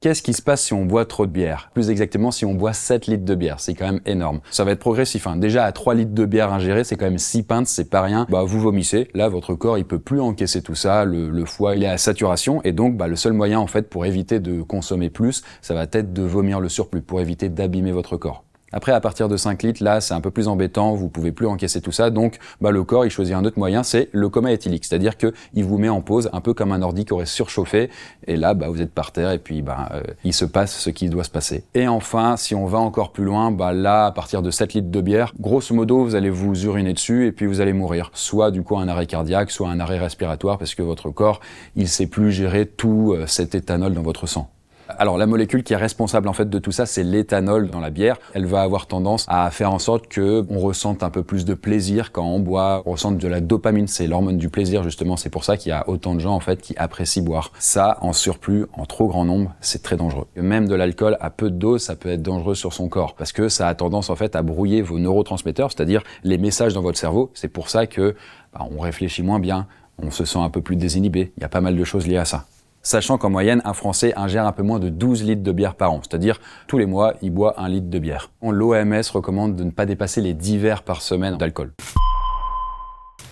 Qu'est-ce qui se passe si on boit trop de bière? Plus exactement, si on boit 7 litres de bière, c'est quand même énorme. Ça va être progressif, hein. Déjà, à 3 litres de bière ingérée, c'est quand même 6 pintes, c'est pas rien. Vous vomissez. Là, votre corps, il peut plus encaisser tout ça. Le foie, il est à saturation. Et donc, le seul moyen, en fait, pour éviter de consommer plus, ça va être de vomir le surplus, pour éviter d'abîmer votre corps. Après, à partir de 5 litres, là, c'est un peu plus embêtant, vous pouvez plus encaisser tout ça, donc le corps, il choisit un autre moyen, c'est le coma éthylique, c'est-à-dire que il vous met en pause, un peu comme un ordi qui aurait surchauffé, et là, vous êtes par terre, et puis il se passe ce qui doit se passer. Et enfin, si on va encore plus loin, là, à partir de 7 litres de bière, grosso modo, vous allez vous uriner dessus, et puis vous allez mourir. Soit du coup un arrêt cardiaque, soit un arrêt respiratoire, parce que votre corps, il sait plus gérer tout cet éthanol dans votre sang. Alors la molécule qui est responsable en fait de tout ça, c'est l'éthanol dans la bière. Elle va avoir tendance à faire en sorte que on ressente un peu plus de plaisir quand on boit, on ressente de la dopamine, c'est l'hormone du plaisir justement, c'est pour ça qu'il y a autant de gens en fait qui apprécient boire. Ça, en surplus, en trop grand nombre, c'est très dangereux. Même de l'alcool à peu de dose, ça peut être dangereux sur son corps parce que ça a tendance en fait à brouiller vos neurotransmetteurs, c'est-à-dire les messages dans votre cerveau. C'est pour ça que on réfléchit moins bien, on se sent un peu plus désinhibé. Il y a pas mal de choses liées à ça. Sachant qu'en moyenne, un Français ingère un peu moins de 12 litres de bière par an, c'est-à-dire tous les mois, il boit 1 litre de bière. L'OMS recommande de ne pas dépasser les 10 verres par semaine d'alcool.